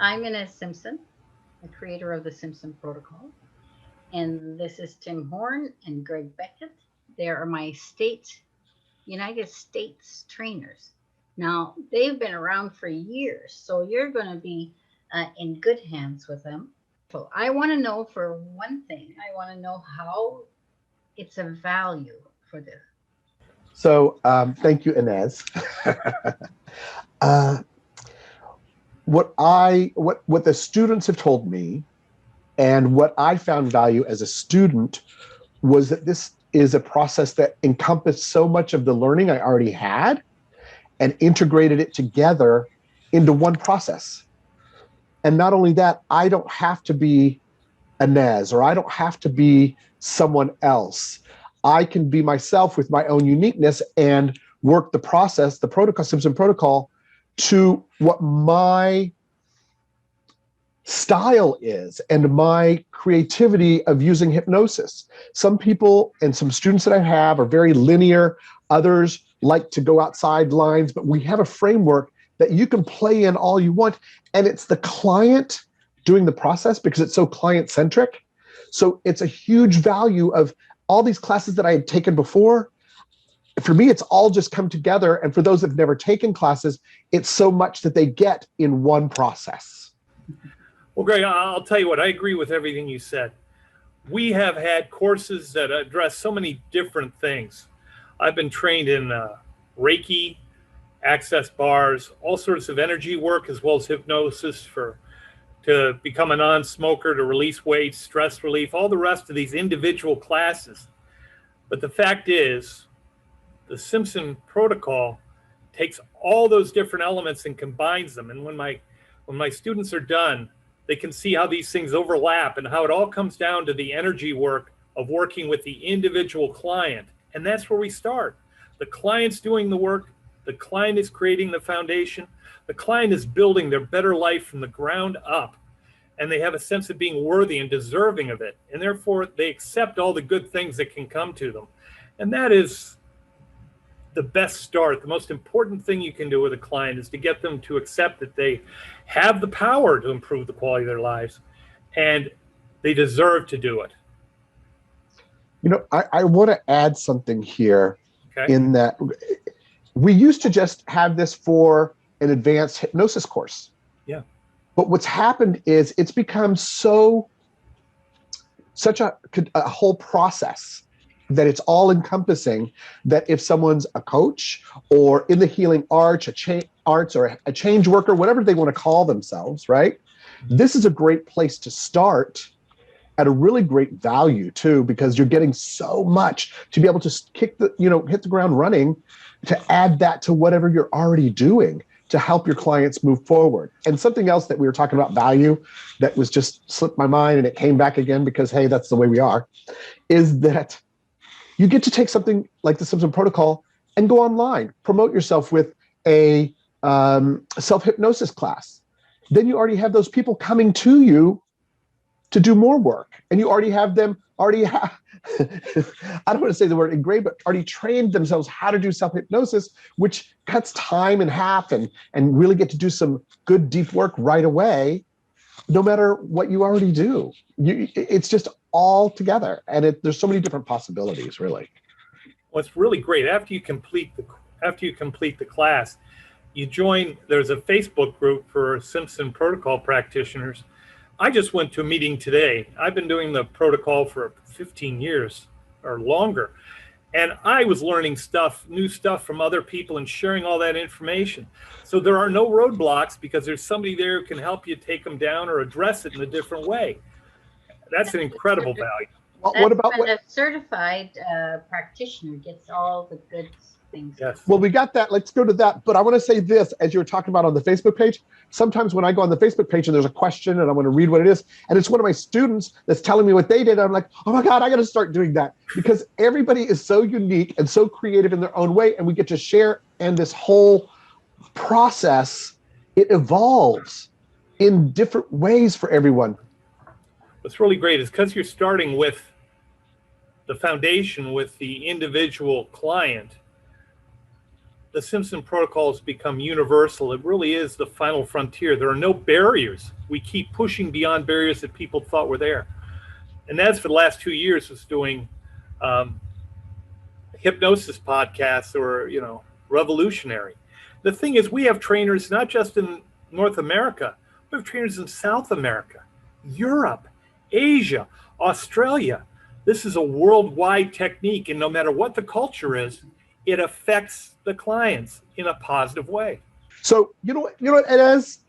I'm Inez Simpson, the creator of the Simpson Protocol. And this is Tim Horn and Greg Beckett. They are my United States trainers. Now, they've been around for years, so you're going to be in good hands with them. So, I want to know for one thing, I want to know how it's a value for this. So thank you, Inez. uh, what the students have told me, and what I found value as a student, was that this is a process that encompassed so much of the learning I already had and integrated it together into one process. And not only that, I don't have to be Inez, or I don't have to be someone else. I can be myself with my own uniqueness and work the process, the protocol, Simpson protocol, to what my style is and my creativity of using hypnosis. Some people and some students that I have are very linear. Others like to go outside lines, but we have a framework that you can play in all you want. And it's the client doing the process because it's so client centric. So it's a huge value of all these classes that I had taken before. For me, it's all just come together. And for those that have never taken classes, it's so much that they get in one process. Well, Greg, I'll tell you what, I agree with everything you said. We have had courses that address so many different things. I've been trained in Reiki, access bars, all sorts of energy work, as well as hypnosis to become a non-smoker, to release weight, stress relief, all the rest of these individual classes. But the fact is, the Simpson protocol takes all those different elements and combines them. And when my students are done, they can see how these things overlap and how it all comes down to the energy work of working with the individual client. And that's where we start. The client's doing the work. The client is creating the foundation. The client is building their better life from the ground up. And they have a sense of being worthy and deserving of it. And therefore, they accept all the good things that can come to them. And that is the best start. The most important thing you can do with a client is to get them to accept that they have the power to improve the quality of their lives and they deserve to do it. You know, I want to add something here. Okay. In that we used to just have this for an advanced hypnosis course. Yeah. But what's happened is it's become such a whole process that it's all encompassing, that if someone's a coach or in the healing arts, or a change worker, whatever they want to call themselves, right? This is a great place to start at a really great value too, because you're getting so much to be able to hit the ground running, to add that to whatever you're already doing to help your clients move forward. And something else that we were talking about value that was just slipped my mind and it came back again because, hey, that's the way we are, is that you get to take something like the Simpson Protocol and go online, promote yourself with a self-hypnosis class. Then you already have those people coming to you to do more work. And you already have them, I don't want to say the word engraved, but already trained themselves how to do self-hypnosis, which cuts time in half and really get to do some good deep work right away, no matter what you already do. It's just all together. And there's so many different possibilities, really. What's really great, after you complete the class, you join, there's a Facebook group for Simpson protocol practitioners. I just went to a meeting today. I've been doing the protocol for 15 years or longer. And I was learning new stuff from other people and sharing all that information. So there are no roadblocks because there's somebody there who can help you take them down or address it in a different way. That's an incredible value. What about a certified practitioner gets all the good things? Yes. Well, we got that. Let's go to that. But I want to say this, as you were talking about on the Facebook page, sometimes when I go on the Facebook page and there's a question and I want to read what it is, and it's one of my students that's telling me what they did, I'm like, oh my God, I got to start doing that, because everybody is so unique and so creative in their own way, and we get to share. And this whole process, it evolves in different ways for everyone. What's really great is because you're starting with the foundation with the individual client, the Simpson protocol has become universal. It really is the final frontier. There are no barriers. We keep pushing beyond barriers that people thought were there. And that's for the last 2 years was doing hypnosis podcasts or, revolutionary. The thing is, we have trainers not just in North America, we have trainers in South America, Europe, Asia, Australia. This is a worldwide technique, and no matter what the culture is, it affects the clients in a positive way. So, and as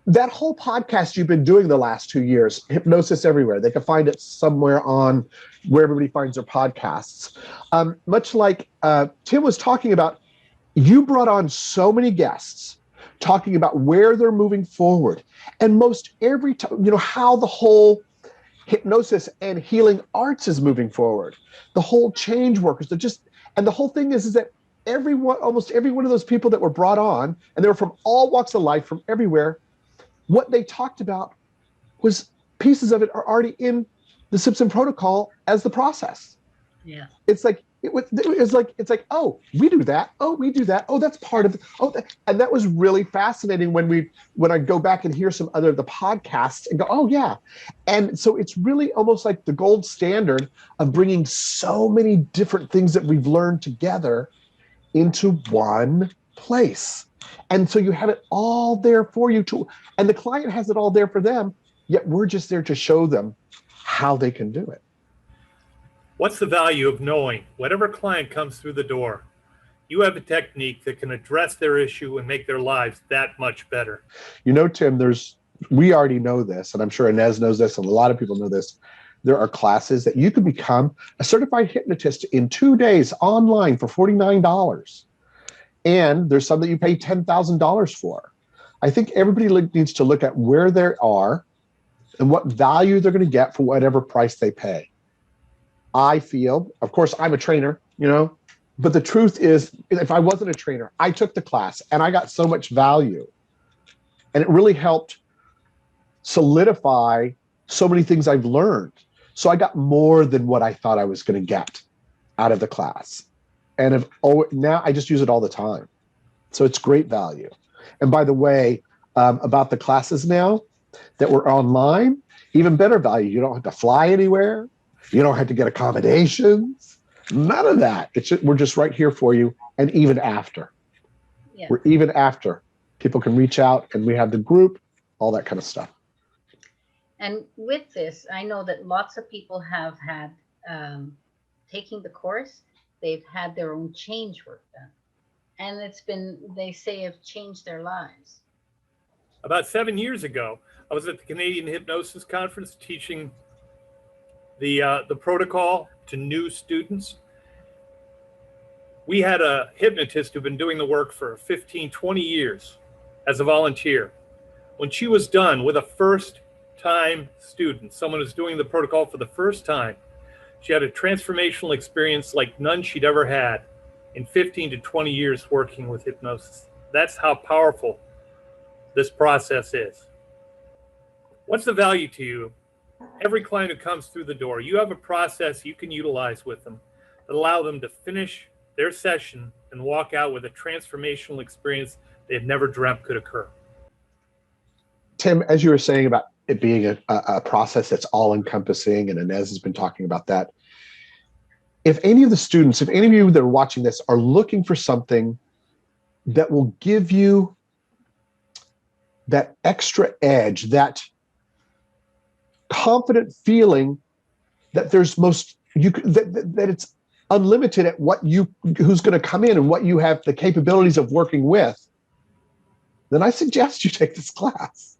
that whole podcast you've been doing the last 2 years, Hypnosis Everywhere, they can find it somewhere on where everybody finds their podcasts. Much like Tim was talking about, you brought on so many guests talking about where they're moving forward. And most every time, how the whole hypnosis and healing arts is moving forward. The whole change workers, and the whole thing is that almost every one of those people that were brought on, and they were from all walks of life, from everywhere, what they talked about was pieces of it are already in the Simpson protocol as the process. Yeah. It's like, oh, we do that. Oh, we do that. Oh, that's part of it. Oh, and that was really fascinating when I go back and hear some other of the podcasts and go, oh yeah. And so it's really almost like the gold standard of bringing so many different things that we've learned together into one place. And so you have it all there for you too. And the client has it all there for them, yet we're just there to show them how they can do it. What's the value of knowing whatever client comes through the door, you have a technique that can address their issue and make their lives that much better? Tim, we already know this, and I'm sure Inez knows this, and a lot of people know this. There are classes that you can become a certified hypnotist in 2 days online for $49. And there's some that you pay $10,000 for. I think everybody needs to look at where they are and what value they're going to get for whatever price they pay. I feel, of course, I'm a trainer, but the truth is, if I wasn't a trainer, I took the class and I got so much value. And it really helped solidify so many things I've learned. So I got more than what I thought I was going to get out of the class. And now I just use it all the time. So it's great value. And by the way, about the classes now that we're online, even better value. You don't have to fly anywhere. You don't have to get accommodations. None of that. We're just right here for you. And even after. Yeah. We're even after. People can reach out and we have the group, all that kind of stuff. And with this, I know that lots of people have had, taking the course, they've had their own change work done. And they say, have changed their lives. About 7 years ago, I was at the Canadian Hypnosis Conference teaching the protocol to new students. We had a hypnotist who'd been doing the work for 15, 20 years as a volunteer. When she was done with a first-time student, someone who's doing the protocol for the first time, she had a transformational experience like none she'd ever had in 15 to 20 years working with hypnosis. That's how powerful this process is. What's the value to you? Every client who comes through the door, you have a process you can utilize with them that allow them to finish their session and walk out with a transformational experience they've never dreamt could occur. Tim, as you were saying about it being a process that's all-encompassing, and Inez has been talking about that, if any of you that are watching this are looking for something that will give you that extra edge, that confident feeling that that it's unlimited at who's going to come in and what you have the capabilities of working with, then I suggest you take this class.